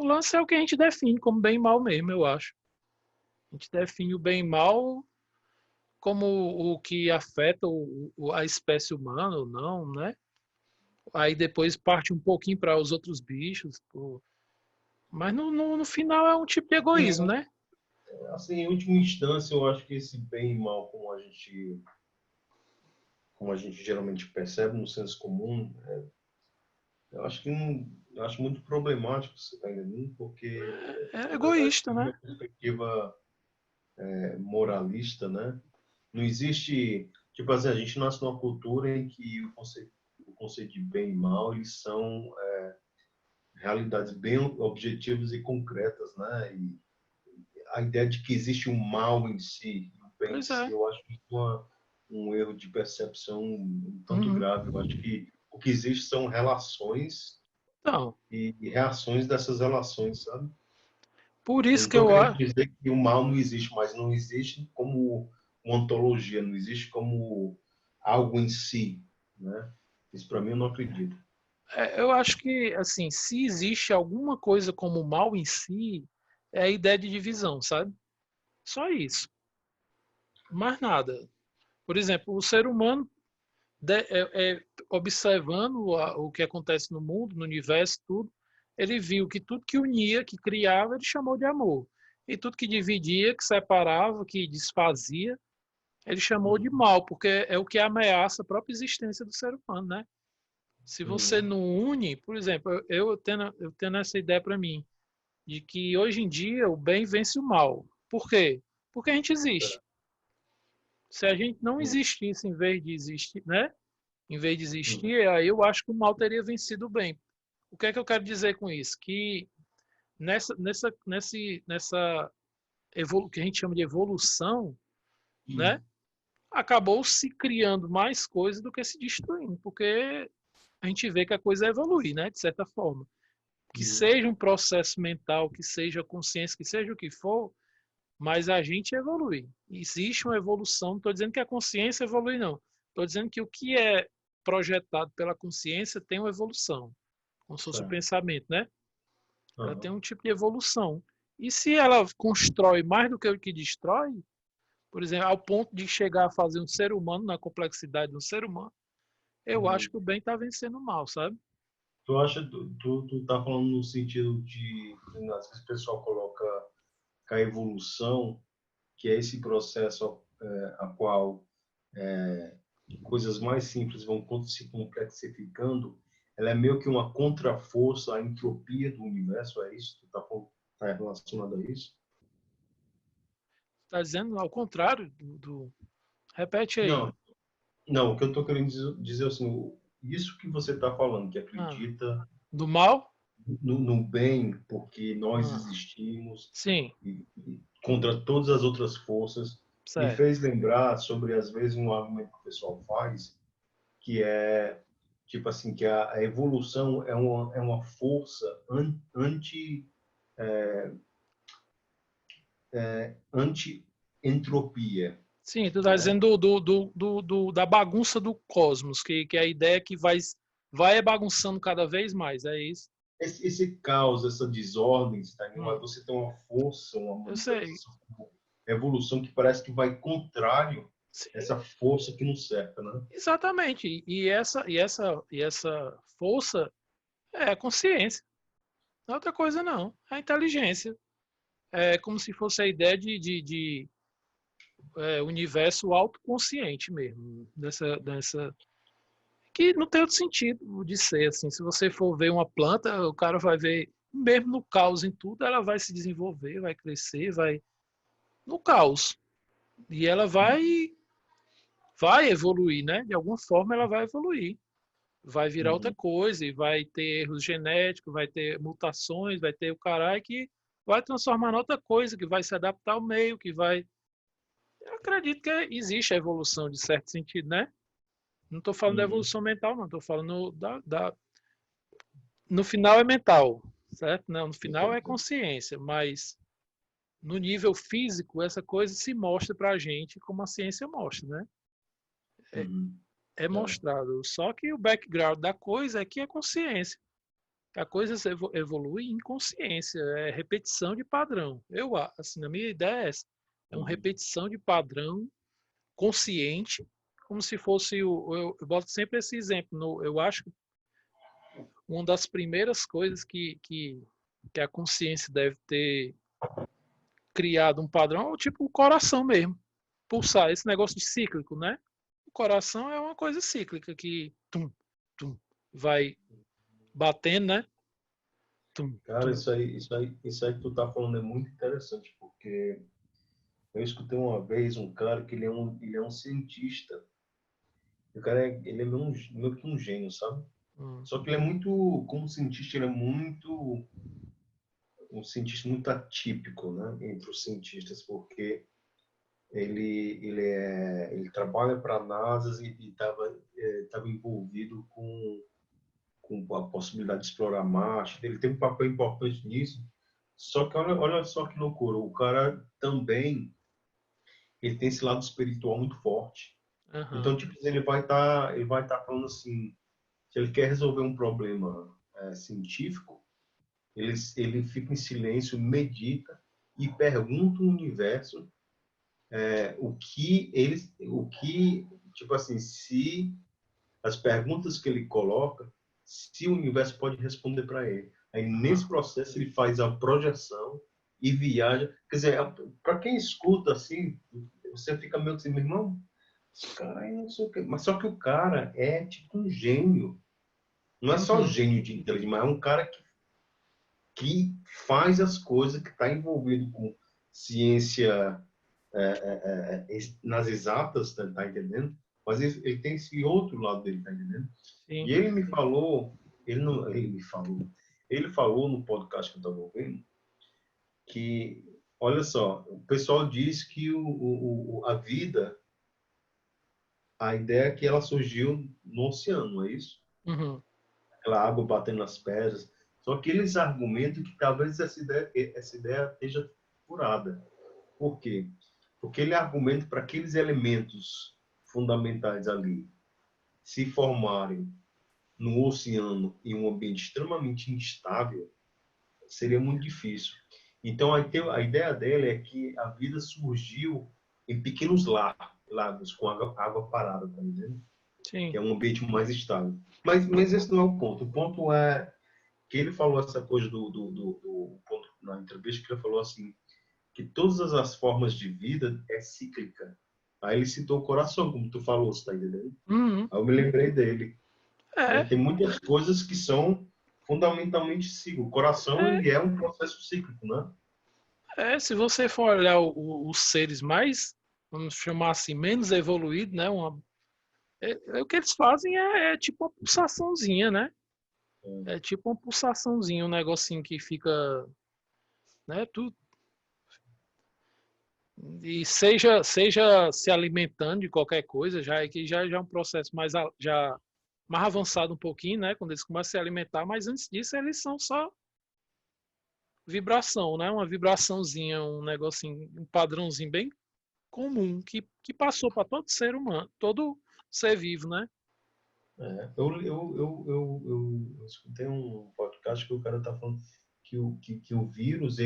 O lance é o que a gente define como bem e mal mesmo, eu acho. A gente define o bem e mal como o que afeta a espécie humana ou não, né? Aí depois parte um pouquinho para os outros bichos. Pô. Mas no final é um tipo de egoísmo, Sim, né? assim, em última instância, eu acho que esse bem e mal, como a gente geralmente percebe no senso comum, eu acho que não, eu acho muito problemático, você está entendendo? Porque, É na verdade, egoísta, de né? uma perspectiva moralista, né? Não existe, tipo assim, a gente nasce numa cultura em que o conceito de bem e mal, eles são realidades bem objetivas e concretas, né? E a ideia de que existe um mal em si, e o bem em Pois si, é. eu acho que é um erro de percepção um tanto Uhum. grave. Eu acho que o que existe são relações Então, e reações dessas relações, sabe? por Eu não isso que estou eu querendo acho. dizer que o mal não existe, mas não existe como uma ontologia, não existe como algo em si, né? Isso para mim eu não acredito. Eu acho que, assim, se existe alguma coisa como mal em si, é a ideia de divisão, sabe? Só isso. Mais nada. Por exemplo, o ser humano, observando o que acontece no mundo, no universo, tudo, ele viu que tudo que unia, que criava, ele chamou de amor. E tudo que dividia, que separava, que desfazia, ele chamou de Uhum, mal, porque é o que ameaça a própria existência do ser humano, né? Se você uhum, não une, por exemplo, eu tendo essa ideia para mim, de que hoje em dia o bem vence o mal. Por quê? Porque a gente existe. Se a gente não uhum, existisse em vez de existir, né? Em vez de uhum, existir, aí eu acho que o mal teria vencido o bem. O que é que eu quero dizer com isso? Que nessa que a gente chama de evolução, né? uhum, Acabou se criando mais coisas do que se destruindo, porque a gente vê que a coisa evolui, né? De certa forma. Que uhum, seja um processo mental, que seja consciência, que seja o que for, mas a gente evolui. Existe uma evolução, não estou dizendo que a consciência evolui, não. Estou dizendo que o que é projetado pela consciência tem uma evolução, como se fosse o certo. pensamento, né? Ela tem Uhum, um tipo de evolução. E se ela constrói mais do que o que destrói, por exemplo, ao ponto de chegar a fazer um ser humano, na complexidade de um ser humano, eu acho uhum. que o bem está vencendo o mal, sabe? Tu acha, tu tá falando no sentido de, às vezes o pessoal coloca que a evolução, que é esse processo a qual coisas mais simples vão se complexificando, ela é meio que uma contraforça à entropia do universo, é isso? Tu tá relacionado a isso? Está dizendo ao contrário repete aí. Não, não, o que eu estou querendo dizer assim, isso que você está falando, que Ah, acredita do mal? no bem, porque nós Ah, existimos sim, e contra todas as outras forças, me certo. fez lembrar sobre, às vezes, um argumento que o pessoal faz, que é, tipo assim, que a evolução é uma força anti-entropia. Sim, tu está Né? dizendo da bagunça do cosmos, que é a ideia que vai bagunçando cada vez mais, é isso? Esse caos, essa desordem, tá? Hum, Você tem uma força, uma eu sei. manifestação, uma evolução que parece que vai contrário Sim, essa força que nos cerca, né? exatamente. E essa força é a consciência. Não é outra coisa, não. É a inteligência. É como se fosse a ideia de universo autoconsciente mesmo. Que não tem outro sentido de ser assim. Se você for ver uma planta, o cara vai ver, mesmo no caos em tudo, ela vai se desenvolver, vai crescer, vai no caos. E ela vai evoluir, né? De alguma forma ela vai evoluir. Vai virar outra Uhum. coisa e vai ter erros genéticos, vai ter mutações, vai ter o caralho que vai transformar em outra coisa, que vai se adaptar ao meio, que vai. Eu acredito que existe a evolução de certo sentido, né? Não estou falando da Uhum. evolução mental, não. Estou falando no final é mental, certo? Não, no Com final é certeza. consciência, mas no nível físico essa coisa se mostra para a gente como a ciência mostra, né? É, Uhum. é É. mostrado. Só que o background da coisa é que é consciência. A coisa evolui em consciência, é repetição de padrão. Assim, na minha ideia é essa. É uma Uhum. repetição de padrão consciente, como se fosse eu boto sempre esse exemplo. Eu acho que uma das primeiras coisas que a consciência deve ter criado um padrão é o tipo o coração mesmo. Pulsar, esse negócio de cíclico, né? O coração é uma coisa cíclica que tum, vai batendo, né? Tum, Cara, tum. isso aí que tu tá falando é muito interessante, porque eu escutei uma vez um cara que ele é um cientista. O cara ele é meio que um gênio, sabe? Hum. Só que ele é muito, como cientista, ele é um cientista muito atípico, né, entre os cientistas, porque ele trabalha para a NASA e estava envolvido com a possibilidade de explorar Marte. Ele tem um papel importante nisso. Só que olha só que loucura, o cara também ele tem esse lado espiritual muito forte. Aham. Então, tipo, ele vai estar falando assim, se ele quer resolver um problema científico, ele fica em silêncio, medita e pergunta ao universo tipo assim, se as perguntas que ele coloca, se o universo pode responder para ele. Aí, nesse Aham. processo, ele faz a projeção e viaja. Quer dizer, para quem escuta assim, você fica meio assim, meu irmão, esse cara aí não sei o quê. Mas só que o cara é tipo um gênio. Não é só Uhum. gênio de inteligência, mas é um cara que faz as coisas, que está envolvido com ciência nas exatas, tá entendendo? Mas ele tem esse outro lado dele, tá entendendo? Sim. E ele me falou, ele não, ele falou no podcast que eu estava ouvindo que, olha só, o pessoal diz que a vida, a ideia é que ela surgiu no oceano, não é isso? Uhum. Aquela água batendo nas pedras. Só que eles argumentam que talvez essa ideia esteja furada. Por quê? Porque ele argumenta para aqueles elementos fundamentais ali se formarem no oceano em um ambiente extremamente instável, seria muito difícil. Então, a ideia dela é que a vida surgiu em pequenos lagos com água parada, tá entendendo? Que Sim. é um ambiente mais estável. Mas esse não é o ponto. O ponto é que ele falou essa coisa do ponto na entrevista, que ele falou assim, que todas as formas de vida é cíclica. Aí ele citou o coração, como tu falou, você tá entendendo? Uhum. Aí eu me lembrei dele. Né? É, Tem muitas coisas que são fundamentalmente cíclicas. O coração, é, ele é um processo cíclico, né? se você for olhar os seres mais, vamos chamar assim, menos evoluídos, né? O que eles fazem é tipo uma pulsaçãozinha, né? É tipo uma pulsaçãozinha, um negocinho que fica, né? Tudo, e seja se alimentando de qualquer coisa, já é um processo já mais avançado um pouquinho, né? Quando eles começam a se alimentar, mas antes disso eles são só vibração, né? Uma vibraçãozinha, um negocinho, um padrãozinho bem comum que passou para todo ser humano, todo ser vivo, né? Eu escutei um podcast que o cara tá falando que o vírus,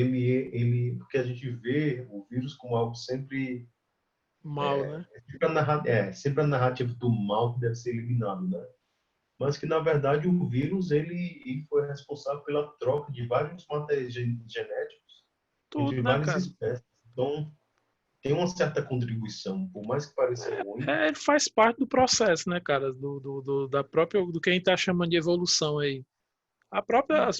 porque a gente vê o vírus como algo Mal, né? sempre a narrativa do mal que deve ser eliminado, né? Mas que, na verdade, o vírus, ele foi responsável pela troca de vários materiais genéticos Tudo, entre né, várias cara? espécies. Então, tem uma certa contribuição, por mais que pareça ruim. Ele faz parte do processo, né, cara? Da própria, do que a gente tá chamando de evolução aí. As próprias,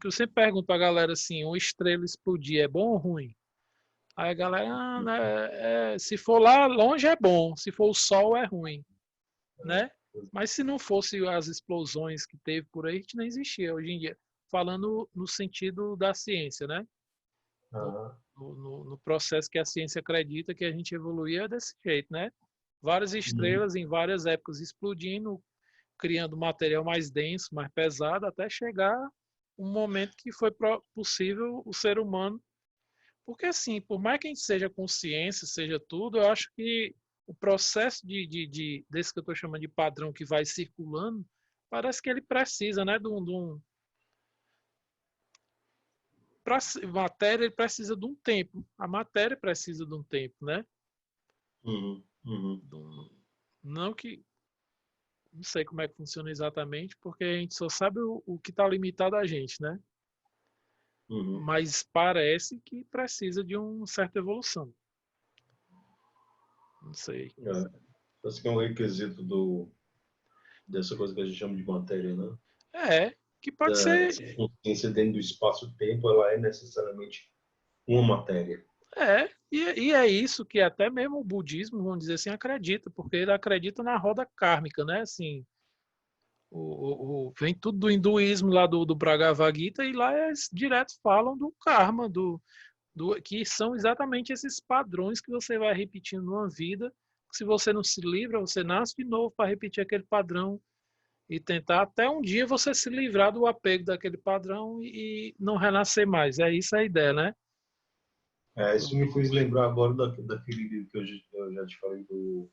que eu sempre pergunto pra galera assim, uma estrela explodir é bom ou ruim? Aí a galera, né, se for lá longe é bom, se for o sol é ruim, né? Mas se não fosse as explosões que teve por aí, a gente não existia hoje em dia. Falando no sentido da ciência, né? No, Ah, no processo que a ciência acredita que a gente evoluía é desse jeito, né? Várias uhum. estrelas em várias épocas explodindo, criando material mais denso, mais pesado, até chegar um momento que foi possível o ser humano. Porque, assim, por mais que a gente seja consciência, seja tudo, eu acho que o processo desse que eu estou chamando de padrão que vai circulando, parece que ele precisa, né, de um. para matéria ele precisa de um tempo. A matéria precisa de um tempo, né? Não que não sei como é que funciona exatamente, porque a gente só sabe o que está limitado a gente, né? Mas parece que precisa de uma certa evolução. Não sei. Esse que é um requisito dessa coisa que a gente chama de matéria, né? Que pode ser. Essa consciência dentro do espaço-tempo, ela é necessariamente uma matéria. E é isso que até mesmo o budismo, vamos dizer assim, acredita, porque ele acredita na roda kármica, né? Assim, vem tudo do hinduísmo lá do Bhagavad Gita e lá eles direto falam do karma, que são exatamente esses padrões que você vai repetindo numa vida. Se você não se livra, você nasce de novo para repetir aquele padrão e tentar até um dia você se livrar do apego daquele padrão e não renascer mais. É isso a ideia, né? Isso me fez lembrar agora daquele livro que eu já te falei do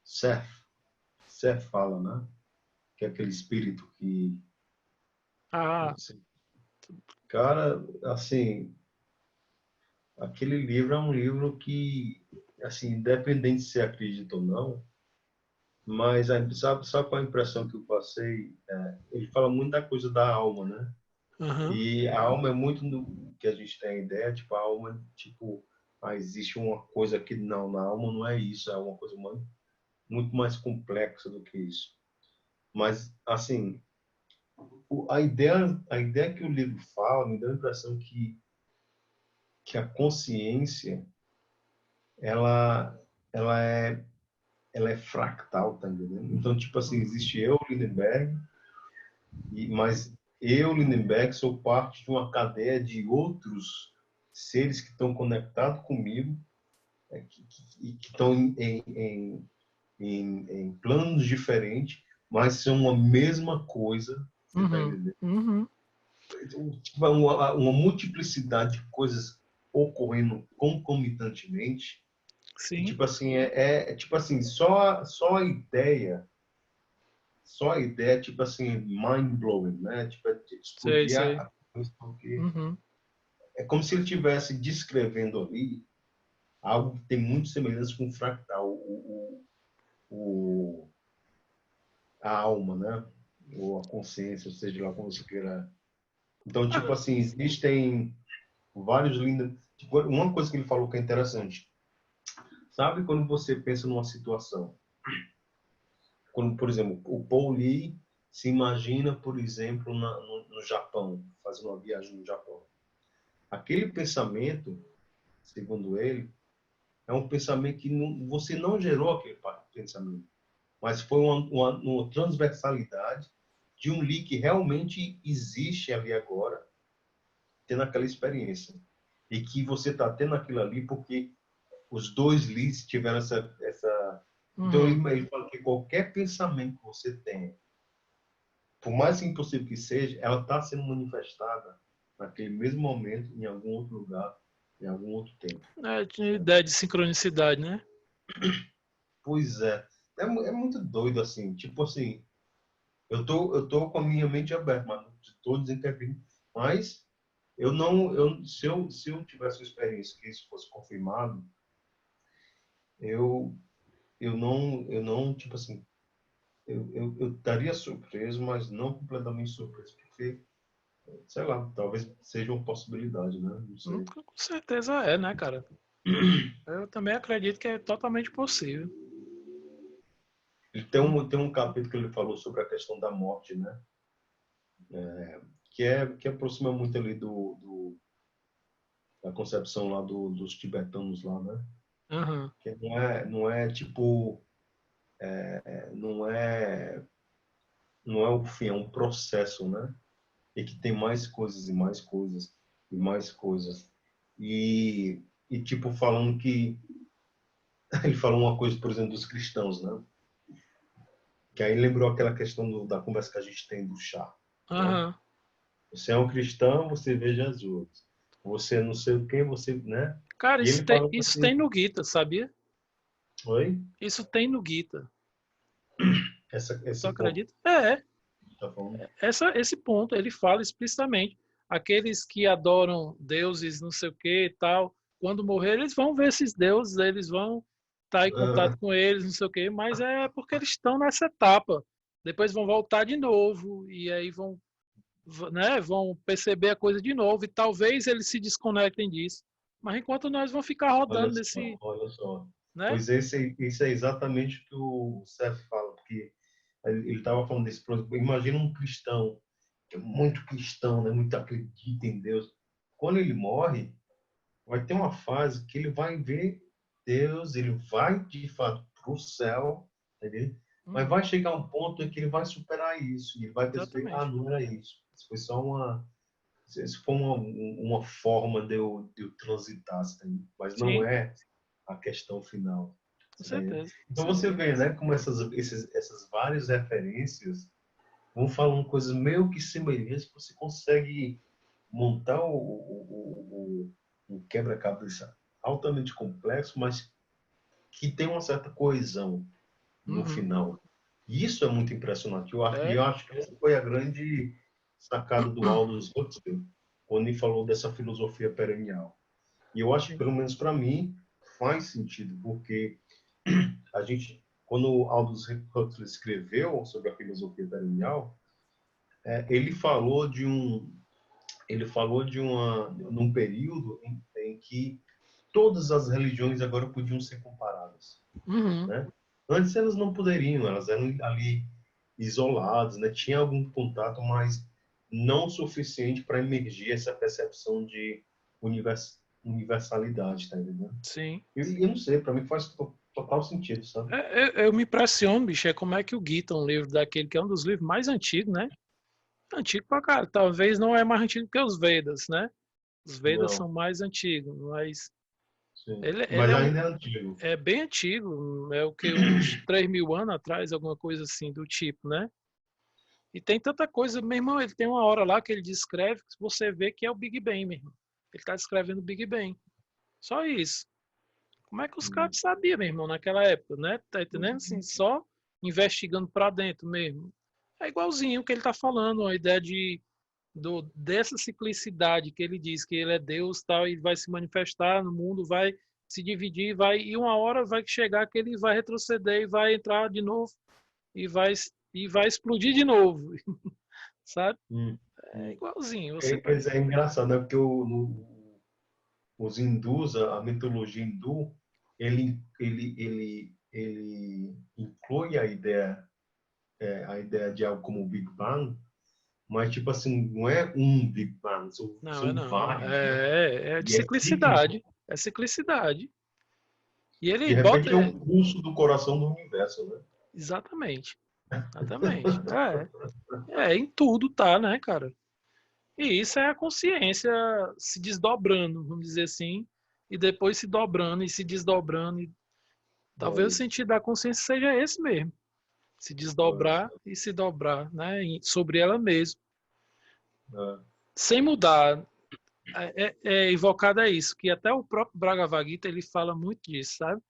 Seth. Seth fala, né? Que é aquele espírito que... Assim, cara, assim, aquele livro é um livro que, assim, independente se acredita ou não, mas sabe qual a impressão que eu passei? Ele fala muito da coisa da alma, né? E a alma é muito no que a gente tem a ideia, tipo, a alma, tipo, existe uma coisa que não, na alma não é isso, é uma coisa muito mais complexa do que isso. Mas, assim, a ideia que o livro fala me dá a impressão que a consciência, ela, ela é, ela é fractal, tá entendendo? Então, tipo assim, existe eu, Lindenberg, mas eu, Lindenberg, sou parte de uma cadeia de outros seres que estão conectados comigo que estão em planos diferentes, mas são a mesma coisa. Você está entendendo? Tipo, uma multiplicidade de coisas ocorrendo concomitantemente. E, Sim. tipo assim, tipo assim, só a ideia, tipo assim, mind-blowing, né? Tipo, Sei, explodir sei. a coisa, porque é como se ele estivesse descrevendo ali algo que tem muito semelhança com o fractal, o, a alma, né? Ou a consciência, ou seja lá como você queira. Então, tipo assim, existem vários lindos. Tipo, uma coisa que ele falou que é interessante. Sabe quando você pensa numa situação? Quando, por exemplo, o Paul Lee se imagina, por exemplo, no Japão, fazendo uma viagem no Japão. Aquele pensamento, segundo ele, é um pensamento que você não gerou aquele pensamento, mas foi uma transversalidade de um Lee que realmente existe ali agora, tendo aquela experiência. E que você está tendo aquilo ali porque os dois Lees tiveram essa... Então, ele fala que qualquer pensamento que você tenha, por mais impossível que seja, ela está sendo manifestada naquele mesmo momento, em algum outro lugar, em algum outro tempo. Tinha ideia de sincronicidade, né? Pois é. É muito doido, assim. Tipo assim, eu tô com a minha mente aberta, mas estou dizendo que é bem. Mas eu não, se eu tivesse uma experiência que isso fosse confirmado, eu, eu não, tipo assim, eu estaria surpreso, mas não completamente surpreso, porque, sei lá, talvez seja uma possibilidade, né? Não sei. Com certeza é, né, cara? Eu também acredito que é totalmente possível. Ele tem um capítulo que ele falou sobre a questão da morte, né? Que aproxima muito ali da concepção lá dos tibetanos lá, né? Que não é tipo, não é o fim, é um processo, né? E que tem mais coisas e mais coisas e mais coisas. E tipo, falando que ele falou uma coisa, por exemplo, dos cristãos, né? Que aí lembrou aquela questão da conversa que a gente tem do chá, né? Você é um cristão, você vê Jesus. Você não sei o que, você, né? Cara, E ele fala isso assim, tem no Gita, sabia? oi? Isso tem no Gita. Tu Esse ponto acredita? que tá falando. Esse ponto ele fala explicitamente. aqueles que adoram deuses, não sei o que e tal, quando morrer, eles vão ver esses deuses, eles vão estar em contato com eles, não sei o que, mas é porque eles estão nessa etapa. Depois vão voltar de novo, e aí vão, né, vão perceber a coisa de novo, e talvez eles se desconectem disso. Mas enquanto nós vamos ficar Olha rodando só, nesse, olha só. né? Pois esse é exatamente o que o Seth fala, porque ele estava falando desse processo. Imagina um cristão, que é muito cristão, né? Muito acredita em Deus. Quando ele morre, vai ter uma fase que ele vai ver Deus, ele vai de fato para o céu, entendeu? Mas vai Uhum, chegar um ponto em que ele vai superar isso, e ele vai perceber, ah, exatamente. não era isso. Isso foi só uma, isso foi uma forma de eu transitar, assim, mas não Sim, é a questão final. com Você tá entendendo? certeza, com Então você certeza. vê, né, como essas várias referências vão falando coisas meio que semelhantes, você consegue montar o quebra-cabeça altamente complexo, mas que tem uma certa coesão no Uhum, final. E isso é muito impressionante. é, Eu acho que essa foi a grande sacada do Aldous Huxley, quando ele falou dessa filosofia perennial. E eu acho que, sim. pelo menos para mim, faz sentido, porque a gente, quando o Aldous Huxley escreveu sobre a filosofia perennial, ele falou num período em que todas as religiões agora podiam ser comparadas, Uhum, né? Antes elas não poderiam, elas eram ali isoladas, né? Tinha algum contato, mas não o suficiente para emergir essa percepção de universalidade, tá entendendo? sim. Eu não sei, para mim faz total sentido, sabe? Eu me impressiono, bicho, é como é que o Gita, um livro daquele que é um dos livros mais antigos, né? Antigo pra cara, talvez não é mais antigo que os Vedas, né? Os Vedas são Não, mais antigos, mas sim. ele Mas ainda é antigo. é bem antigo, é o que uns 3.000 anos atrás, alguma coisa assim do tipo, né? E tem tanta coisa, meu irmão, ele tem uma hora lá que ele descreve que você vê que é o Big Bang, meu irmão. Ele está descrevendo o Big Bang. Só isso. Como é que os caras sabiam, meu irmão, naquela época, né? Tá entendendo? Assim, só investigando para dentro mesmo. É igualzinho o que ele está falando, a ideia dessa ciclicidade que ele diz que ele é Deus, tal, e vai se manifestar no mundo, vai se dividir, e uma hora vai chegar que ele vai retroceder e vai entrar de novo e vai e vai explodir de novo, sabe? Hum, É hum. igualzinho, você É, tá. pois é engraçado, né? Porque os hindus, a mitologia hindu, ele inclui a ideia de algo como o Big Bang, mas tipo assim, não é um Big Bang, Não, é são não. vários, né? É de E é cíclico. ciclicidade. É ciclicidade. E De ele bota. repente é um pulso do coração do universo, né? Exatamente. Exatamente. Em tudo tá, né, cara? E isso é a consciência se desdobrando, vamos dizer assim, e depois se dobrando e se desdobrando. E É talvez o isso. sentido da consciência seja esse mesmo. Se desdobrar É, e se dobrar, né, sobre ela mesma. é, Sem mudar. É evocado a isso, que até o próprio Bhagavad Gita ele fala muito disso, sabe?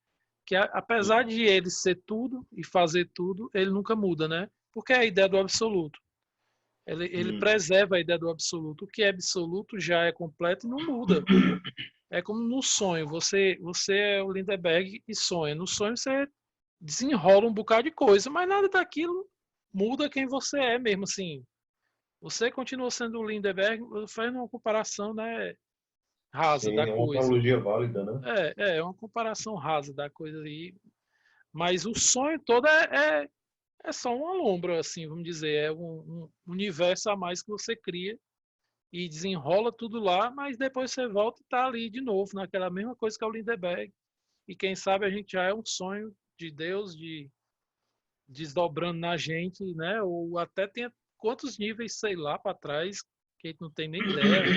Que apesar de ele ser tudo e fazer tudo, ele nunca muda, né? Porque é a ideia do absoluto. Ele hum, preserva a ideia do absoluto. O que é absoluto já é completo e não muda. É como no sonho. Você é o Lindeberg e sonha. No sonho você desenrola um bocado de coisa, mas nada daquilo muda quem você é mesmo, assim. Você continua sendo o Lindeberg, fazendo uma comparação, né, rasa da sim, é uma coisa. analogia válida, né? É uma comparação rasa da coisa aí. Mas o sonho todo é só uma lombra, assim, vamos dizer. É um universo a mais que você cria e desenrola tudo lá, mas depois você volta e tá ali de novo, naquela mesma coisa que é o Lindeberg. E quem sabe a gente já é um sonho de Deus, de desdobrando na gente, né? Ou até tem quantos níveis, sei lá, para trás, que a gente não tem nem ideia,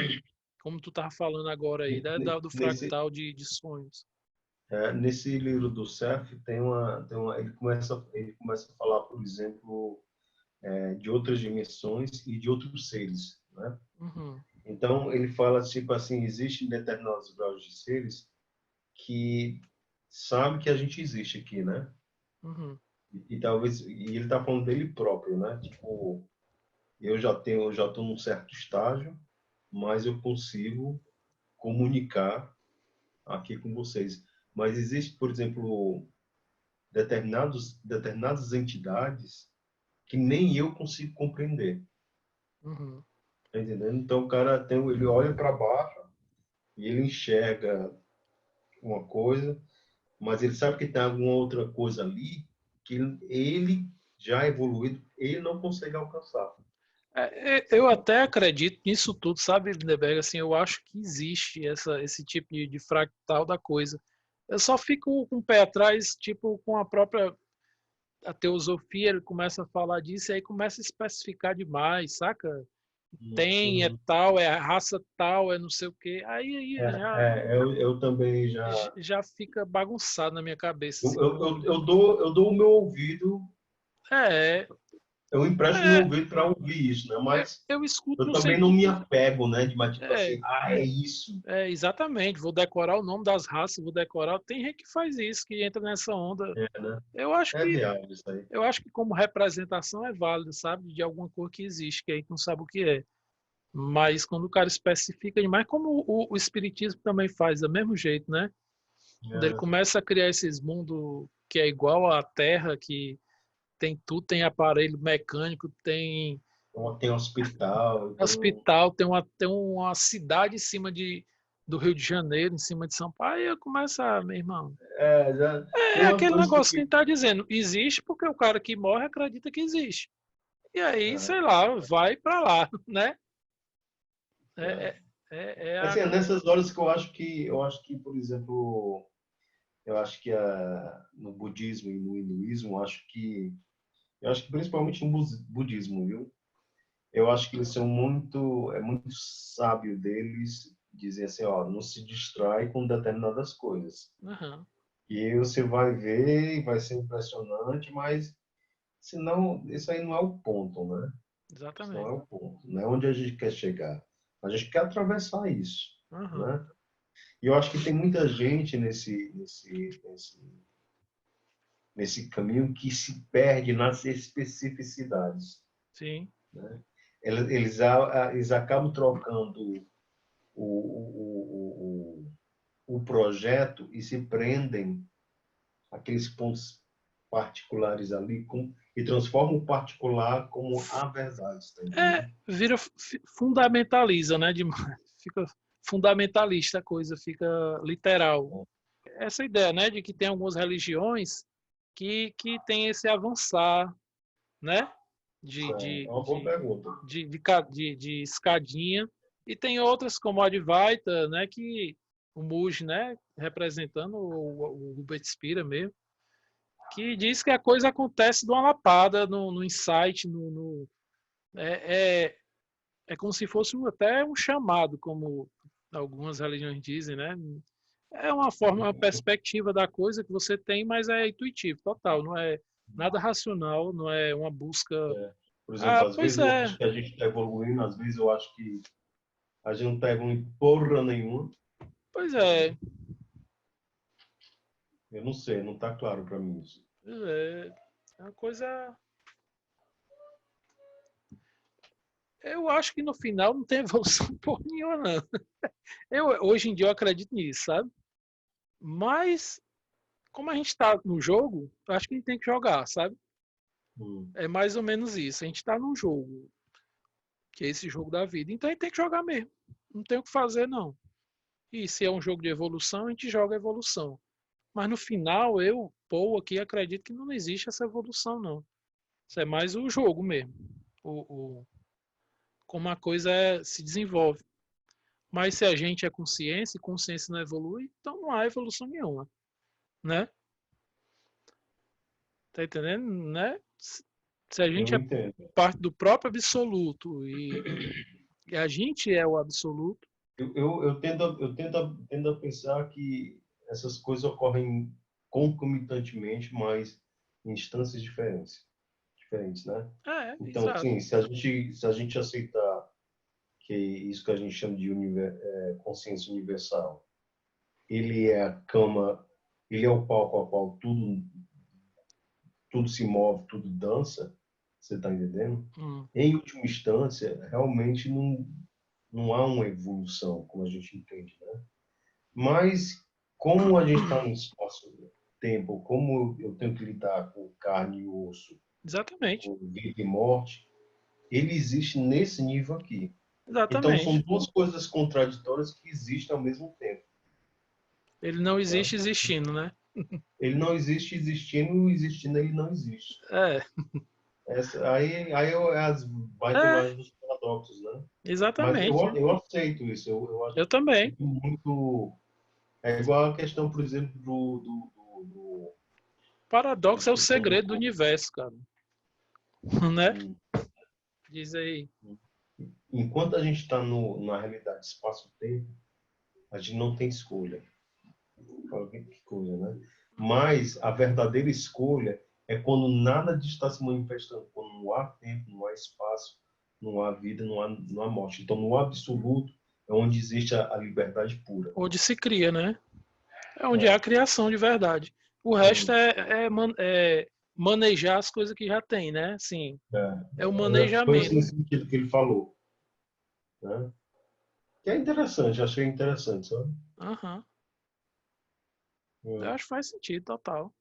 como tu tava falando agora aí, né? Do Nesse, fractal de sonhos. nesse livro do Cerf ele começa a falar, por exemplo, de outras dimensões e de outros seres, né? Uhum, Então ele fala tipo assim, existem determinados graus de seres que sabem que a gente existe aqui, né? uhum, E talvez ele está falando dele próprio, né? Tipo, eu já estou num certo estágio, mais eu consigo comunicar aqui com vocês. Mas existe, por exemplo, determinadas entidades que nem eu consigo compreender. Uhum. Tá entendendo? Então o cara ele olha para baixo e ele enxerga uma coisa, mas ele sabe que tem alguma outra coisa ali que ele já evoluído, ele não consegue alcançar. Eu até acredito nisso tudo, sabe, Lindeberg? Assim, eu acho que existe esse tipo de fractal da coisa. Eu só fico com o pé atrás, tipo, com a própria a teosofia, ele começa a falar disso e aí começa a especificar demais, saca? Tem, é Uhum. tal, é a raça tal, é não sei o quê. Aí Eu também já. já fica bagunçado na minha cabeça, Eu, assim. eu, eu, eu dou o meu ouvido, É, eu empresto meu é, ouvido para ouvir isso, né? Mas eu escuto eu no também não me sentido. apego, né? De tipo É, assim, é isso. exatamente. Vou decorar o nome das raças, vou decorar. Tem gente que faz isso, que entra nessa onda. É, né? Eu acho É que, viável isso aí. eu acho que como representação é válido, sabe? De alguma cor que existe, que a gente não sabe o que é. Mas quando o cara especifica demais, como o espiritismo também faz, do mesmo jeito, né? Quando ele É. começa a criar esses mundos que é igual à Terra, que tem tudo, tem aparelho mecânico, tem Então, tem hospital, tem. hospital, tem uma cidade em cima do Rio de Janeiro, em cima de São Paulo. Aí eu começo a, meu irmão. Já, tem É uma aquele coisa negócio que a que. gente tá dizendo. Existe porque o cara que morre acredita que existe. E aí, É, sei lá, vai para lá, né? É, é. é, é a Assim, é nessas horas que eu acho que, por exemplo, eu acho que no budismo e no hinduísmo, eu acho que principalmente no budismo, viu? Eu acho que eles são é muito sábio deles dizer assim, ó, não se distrai com determinadas coisas. Aham, E aí você vai ver, e vai ser impressionante, mas senão, isso aí não é o ponto, né? Isso não exatamente. é o ponto, não é onde a gente quer chegar. A gente quer atravessar isso, Aham, né? E eu acho que tem muita gente nesse caminho que se perde nas especificidades, sim. né? Eles acabam trocando o projeto e se prendem aqueles pontos particulares ali e transformam o particular como a verdade, está entendendo? Vira, fundamentaliza, né? Demais. Fica fundamentalista a coisa, fica literal. Essa ideia, né, de que tem algumas religiões que tem esse avançar, né? De, É de, uma boa de, pergunta. de escadinha. E tem outras, como a Advaita, né? Que o Muj, né? Representando o Hubert Spira mesmo, que diz que a coisa acontece de uma lapada, no insight, é, é, é como se fosse até um chamado, como algumas religiões dizem, né? É uma forma, uma perspectiva da coisa que você tem, mas é intuitivo, total, não é nada racional, não é uma busca. É. Por exemplo, Ah, às pois vezes eu é, acho que a gente está evoluindo, às vezes eu acho que a gente não está evoluindo porra nenhuma. pois é, Eu não sei, não está claro para mim isso. é uma coisa. Eu acho que no final não tem evolução por nenhuma, não. Hoje em dia eu acredito nisso, sabe? Mas, como a gente está no jogo, eu acho que a gente tem que jogar, sabe? Hum. É mais ou menos isso. A gente está num jogo, que é esse jogo da vida. Então a gente tem que jogar mesmo. Não tem o que fazer, não. E se é um jogo de evolução, a gente joga evolução. Mas no final, eu, Paul, aqui acredito que não existe essa evolução, não. Isso é mais o jogo mesmo. Como a coisa se desenvolve. Mas se a gente é consciência e consciência não evolui, então não há evolução nenhuma, né? Tá entendendo? Né? Se a Eu gente é entendo. parte do próprio absoluto e a gente é o absoluto, Tendo a pensar que essas coisas ocorrem concomitantemente, mas em instâncias diferentes, né? Então, exato. sim, se a gente aceitar que isso que a gente chama de consciência universal, ele é a cama, ele é o palco ao qual tudo se move, tudo dança, você está entendendo? Hum, Em última instância, realmente não. não há uma evolução, como a gente entende, né? Mas, como a gente está no espaço-tempo, como eu tenho que lidar com carne e osso, Exatamente. com vida e morte, ele existe nesse nível aqui. Então, são Exatamente. duas coisas contraditórias que existem ao mesmo tempo. Ele não Tá? existe existindo, né? Ele não existe existindo, existindo ele não existe. É, Aí é as é, baitelagens dos paradoxos, né? Mas exatamente. eu aceito isso, eu Eu acho também. muito. É igual a questão, por exemplo, Paradoxo é o questão segredo do universo, cara. Né? do- Diz aí. enquanto a gente está na realidade espaço-tempo, a gente não tem escolha. Fala, que coisa, né? Mas a verdadeira escolha é quando nada disso está se manifestando, quando não há tempo, não há espaço, não há vida, não há morte. Então, no absoluto é onde existe a liberdade pura. Onde se cria, né? É onde há a É, criação de verdade. O resto sim, é manejar as coisas que já tem, né? Assim, é o foi assim, manejamento. nesse sentido que ele falou, né? Que é interessante, achei interessante, sabe? Aham. Eu É. acho que faz sentido, total.